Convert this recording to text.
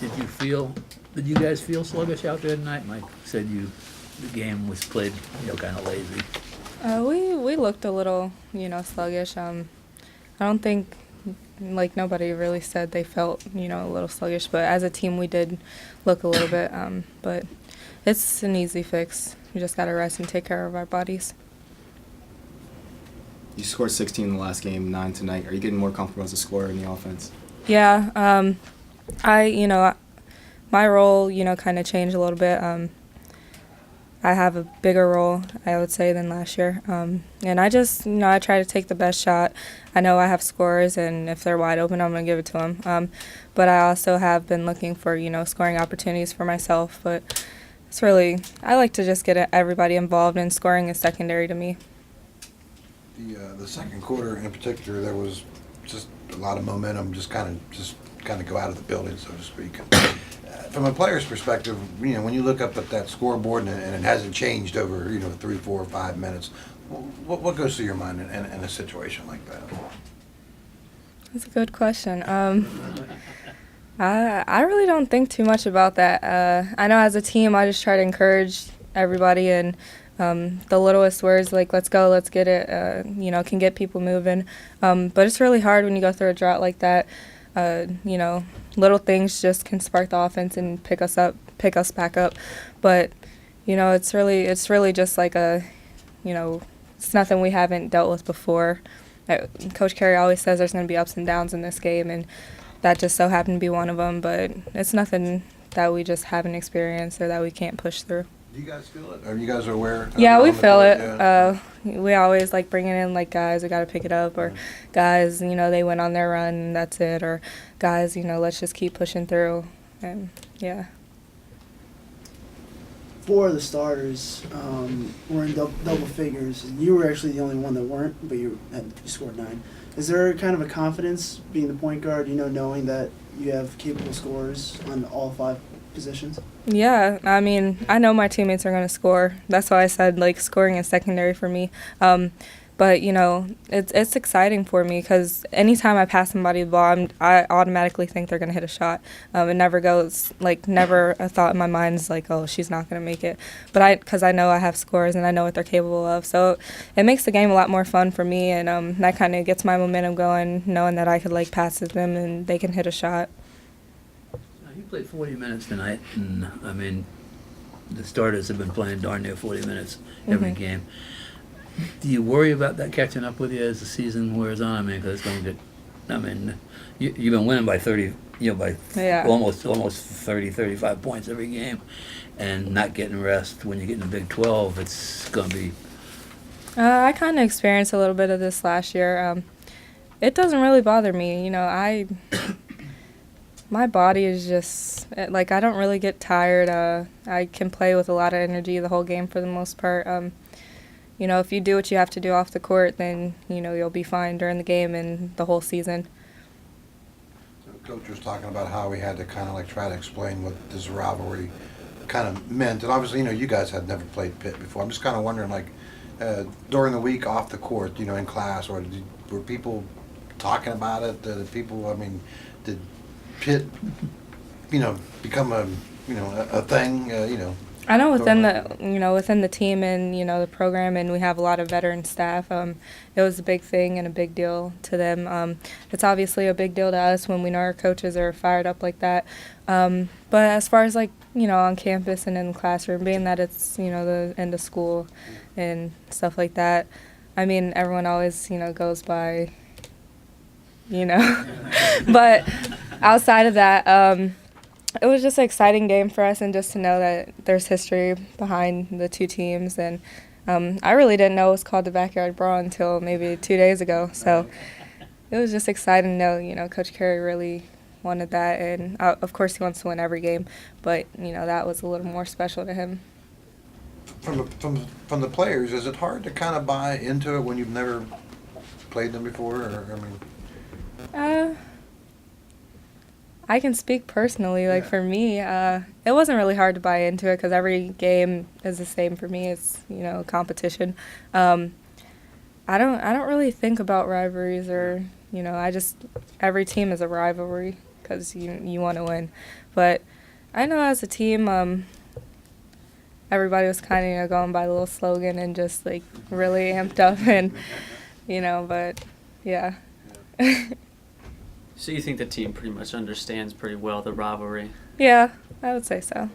Did you guys feel sluggish out there tonight? Mike said the game was played, kind of lazy. We looked a little, sluggish. I don't think, nobody really said they felt, a little sluggish. But as a team, we did look a little bit. But it's an easy fix. We just got to rest and take care of our bodies. You scored 16 in the last game, 9 tonight. Are you getting more comfortable as a scorer in the offense? Yeah. My role, kind of changed a little bit. I have a bigger role, I would say, than last year. And I just, I try to take the best shot. I know I have scores, and if they're wide open, I'm going to give it to them. But I also have been looking for, scoring opportunities for myself. But it's really, I like to just get everybody involved, and scoring is secondary to me. The second quarter in particular, there was just a lot of momentum, just kind of go out of the building, so to speak. From a player's perspective, when you look up at that scoreboard and it hasn't changed over 3, 4, 5 minutes, what goes through your mind in a situation like that? That's a good question. I really don't think too much about that. I know as a team, I just try to encourage everybody, and the littlest words like "let's go, let's get it," can get people moving. But it's really hard when you go through a drought like that. Little things just can spark the offense and pick us back up. But it's really just like it's nothing we haven't dealt with before. Coach Carey always says there's going to be ups and downs in this game, and that just so happened to be one of them. But it's nothing that we just haven't experienced or that we can't push through. Do you guys feel it? Are you guys aware? Yeah, we feel it. Yeah. We always like bringing in guys, we got to pick it up, or guys, they went on their run and that's it, or guys, let's just keep pushing through, and yeah. 4 of the starters were in double figures. You were actually the only one that weren't, but you scored 9. Is there kind of a confidence being the point guard, knowing that you have capable scorers on all 5 positions? Yeah, I mean, I know my teammates are going to score. That's why I said, scoring is secondary for me. But, it's exciting for me because anytime I pass somebody the ball, I automatically think they're going to hit a shot. It never goes, never a thought in my mind is oh, she's not going to make it. But because I know I have scores and I know what they're capable of. So it makes the game a lot more fun for me, and that kind of gets my momentum going, knowing that I could, pass it them and they can hit a shot. You played 40 minutes tonight, and the starters have been playing darn near 40 minutes every game. Do you worry about that catching up with you as the season wears on? Because it's going to get. You've been winning by 30, almost 30, 35 points every game, and not getting rest when you get in the Big 12, it's going to be. I kind of experienced a little bit of this last year. It doesn't really bother me, My body is just, I don't really get tired. I can play with a lot of energy the whole game for the most part. If you do what you have to do off the court, then, you'll be fine during the game and the whole season. So Coach was talking about how we had to kind of try to explain what this rivalry kind of meant. And obviously, you guys had never played Pitt before. I'm just kind of wondering, during the week off the court, in class, or were people talking about it? Did Pitt, become a thing, I know within the team and, the program, and we have a lot of veteran staff, it was a big thing and a big deal to them. It's obviously a big deal to us when we know our coaches are fired up like that. But as far as on campus and in the classroom, being that it's, the end of school and stuff like that, everyone always, goes by, but outside of that, it was just an exciting game for us, and just to know that there's history behind the 2 teams. And I really didn't know it was called the Backyard Brawl until maybe 2 days ago. So it was just exciting to know, Coach Carey really wanted that. And, of course, he wants to win every game, but, that was a little more special to him. From the players, is it hard to kind of buy into it when you've never played them before? I can speak personally. For me, it wasn't really hard to buy into it because every game is the same for me. It's competition. I don't really think about rivalries or every team is a rivalry because you want to win. But I know as a team, everybody was kind of going by the little slogan and just like really amped up and but yeah. So you think the team pretty much understands pretty well the rivalry? Yeah, I would say so.